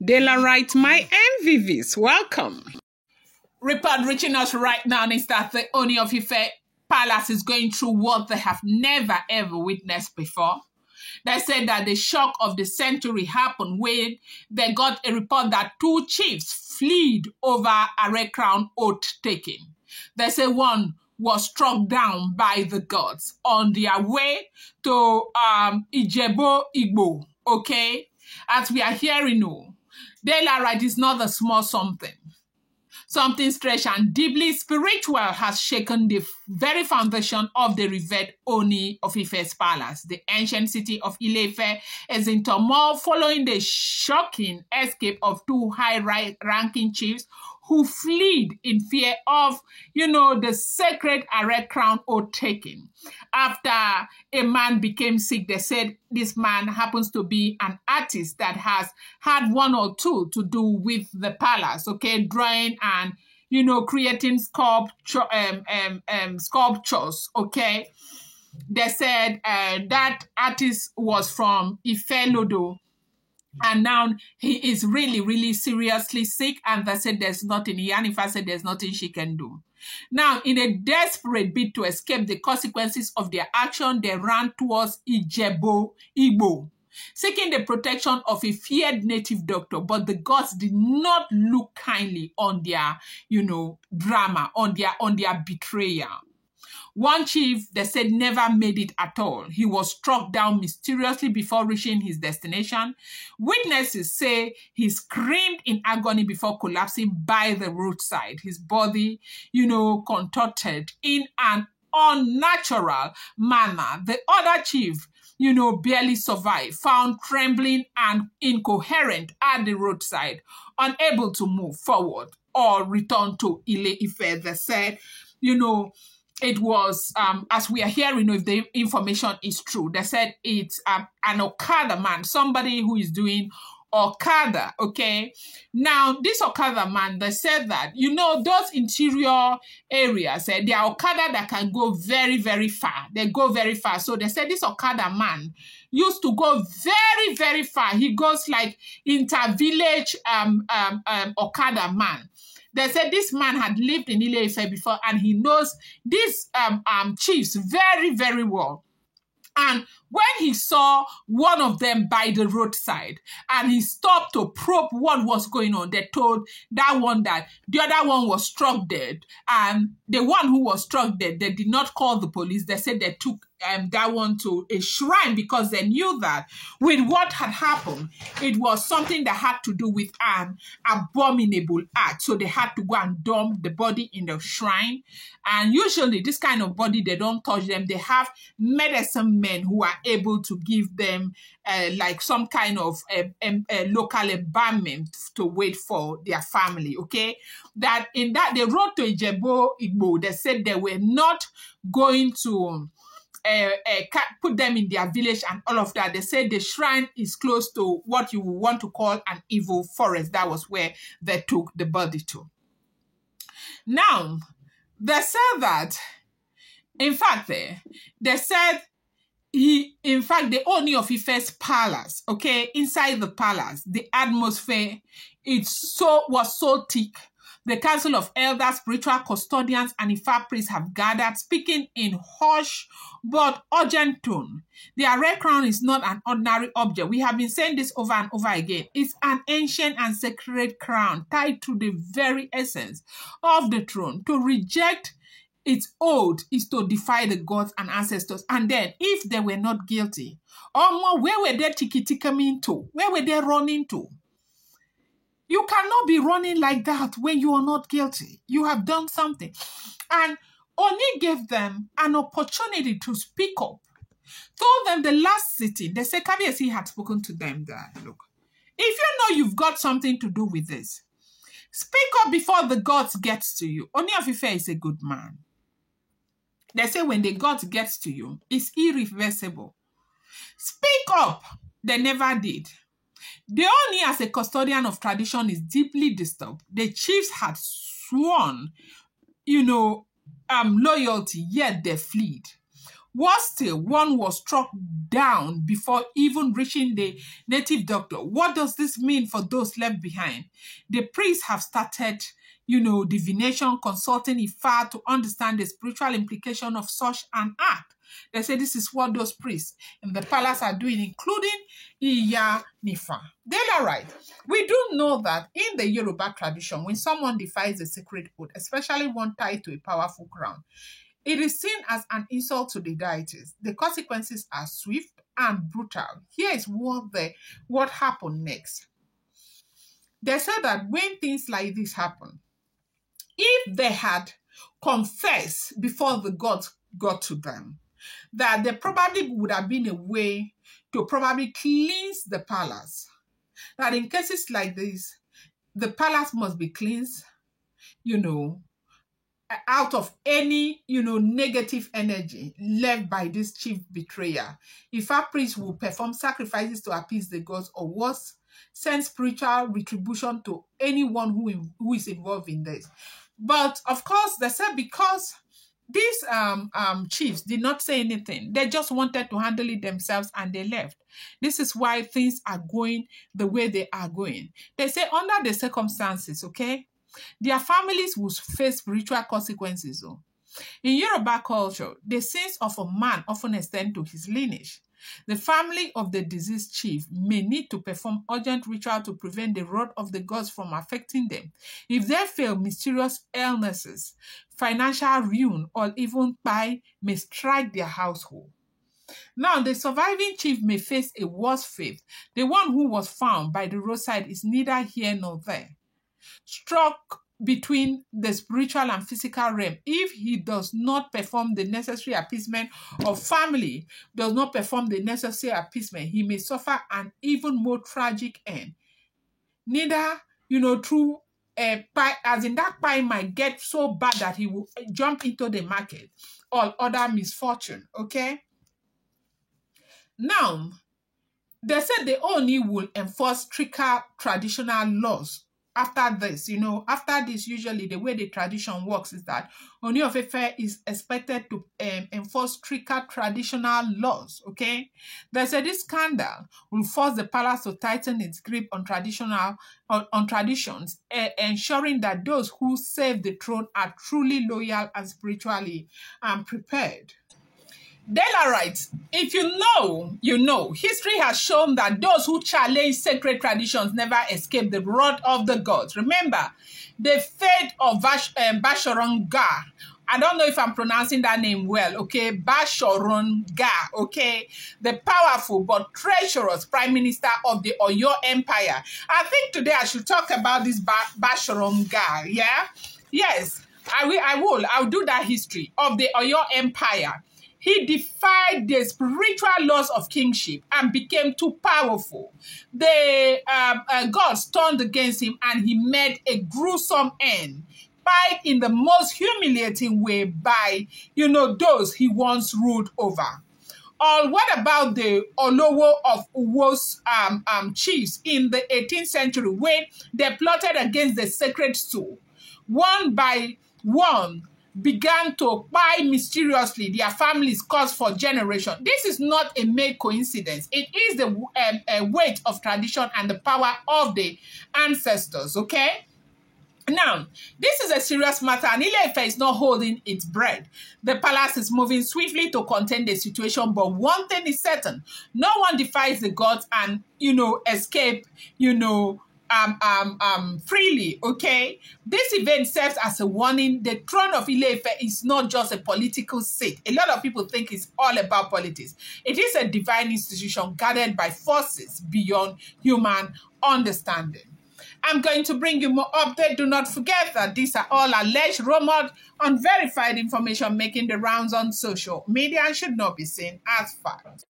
Daylight, my MVVs, welcome. Report reaching us right now is that the Ooni of Ife Palace is going through what they have never ever witnessed before. They said that the shock of the century happened when they got a report that two chiefs fled over Aare crown oath taking. They say one was struck down by the gods on their way to Ijebu, Igbo, okay? As we are hearing now, daylight is not a small something. Something strange and deeply spiritual has shaken the very foundation of the revered Ooni of Ife's palace. The ancient city of Ile-Ife is in turmoil following the shocking escape of two high-ranking chiefs who fled in fear of, the sacred Aare crown oath taking. After a man became sick, they said this man happens to be an artist that has had one or two to do with the palace, okay, drawing and, creating sculptures, okay. They said that artist was from Ife, and now he is really, really seriously sick. And they said there's nothing. Ife said there's nothing she can do. Now, in a desperate bid to escape the consequences of their action, they ran towards Ijebu, Igbo, seeking the protection of a feared native doctor. But the gods did not look kindly on their, drama, on their betrayal. One chief, they said, never made it at all. He was struck down mysteriously before reaching his destination. Witnesses say he screamed in agony before collapsing by the roadside. His body, contorted in an unnatural manner. The other chief, barely survived, found trembling and incoherent at the roadside, unable to move forward or return to Ile-Ife. They said, it was, as we are hearing, if the information is true, they said it's an Okada man, somebody who is doing Okada, okay? Now, this Okada man, they said that, those interior areas, they are Okada that can go very, very far. They go very far. So they said this Okada man used to go very, very far. He goes like inter-village Okada man. They said this man had lived in Ile-Ife before and he knows these chiefs very, very well. And when he saw one of them by the roadside and he stopped to probe what was going on, they told that one that the other one was struck dead. And the one who was struck dead, they did not call the police. They said they took that one to a shrine because they knew that with what had happened, it was something that had to do with an abominable act. So they had to go and dump the body in the shrine. And usually this kind of body, they don't touch them. They have medicine men who are able to give them like some kind of local embalmment to wait for their family, okay? That in that, they wrote to Ijebu, Igbo, they said they were not going to put them in their village and all of that. They said the shrine is close to what you would want to call an evil forest. That was where they took the body to. Now, they said that, in fact, they said the Ooni of Ife's palace, okay, inside the palace, the atmosphere, was so thick. The Council of Elders, spiritual custodians, and Ifa priests have gathered, speaking in harsh but urgent tone. The Aare crown is not an ordinary object. We have been saying this over and over again. It's an ancient and sacred crown tied to the very essence of the throne. To reject its oath is to defy the gods and ancestors. And then, if they were not guilty, where were they coming to? Where were they running to? You cannot be running like that when you are not guilty. You have done something. And Ooni gave them an opportunity to speak up. Told them the last sitting, they said Kabiyesi had spoken to them that, look, if you know you've got something to do with this, speak up before the gods get to you. Ooni of Ife is a good man. They say when the gods get to you, it's irreversible. Speak up. They never did. The Ooni, as a custodian of tradition, is deeply disturbed. The chiefs had sworn, loyalty, yet they fled. Worse still, one was struck down before even reaching the native doctor. What does this mean for those left behind? The priests have started, divination, consulting Ifa to understand the spiritual implication of such an act. They say this is what those priests in the palace are doing, including Iya-Nifa. They're right. We do know that in the Yoruba tradition, when someone defies a sacred oath, especially one tied to a powerful crown, it is seen as an insult to the deities. The consequences are swift and brutal. Here is what happened next. They said that when things like this happen, if they had confessed before the gods got to them, that there probably would have been a way to probably cleanse the palace. That in cases like this, the palace must be cleansed, out of any, negative energy left by this chief betrayer. If our priest will perform sacrifices to appease the gods, or worse, send spiritual retribution to anyone who is involved in this. But of course, they said because these chiefs did not say anything, they just wanted to handle it themselves and they left. This is why things are going the way they are going. They say under the circumstances, okay, their families will face spiritual consequences. In Yoruba culture, the sins of a man often extend to his lineage. The family of the deceased chief may need to perform urgent ritual to prevent the wrath of the gods from affecting them. If they fail, mysterious illnesses, financial ruin, or even pie may strike their household. Now, the surviving chief may face a worse fate. The one who was found by the roadside is neither here nor there. Struck between the spiritual and physical realm, if he does not perform the necessary appeasement, or family does not perform the necessary appeasement, he may suffer an even more tragic end. Neither, through a pie, as in that pie might get so bad that he will jump into the market, or other misfortune, okay? Now, they said the Ooni will enforce stricter traditional laws. After this, usually the way the tradition works is that Ooni of Ife is expected to enforce stricter traditional laws, okay? They said this scandal will force the palace to tighten its grip on traditions, ensuring that those who save the throne are truly loyal and spiritually prepared. Della writes, if you know, history has shown that those who challenge sacred traditions never escape the wrath of the gods. Remember, the fate of Basharon Ga. I don't know if I'm pronouncing that name well, okay? Basharon Ga, okay? The powerful but treacherous prime minister of the Oyo Empire. I think today I should talk about this Basharon Ga, yeah? Yes, I will. I'll do that history of the Oyo Empire. He defied the spiritual laws of kingship and became too powerful. The gods turned against him and he met a gruesome end, by in the most humiliating way by, those he once ruled over. Or what about the Olowo of Uwo's chiefs in the 18th century when they plotted against the sacred stool? One by one, began to buy mysteriously their families' cause for generations. This is not a mere coincidence. It is the weight of tradition and the power of the ancestors, okay? Now, this is a serious matter and Ile-Ife is not holding its breath. The palace is moving swiftly to contain the situation, but one thing is certain. No one defies the gods and, escape, freely, okay? This event serves as a warning. The throne of Ile-Ife is not just a political seat. A lot of people think it's all about politics. It is a divine institution guarded by forces beyond human understanding. I'm going to bring you more updates. Do not forget that these are all alleged, rumored, unverified information making the rounds on social media and should not be seen as fact.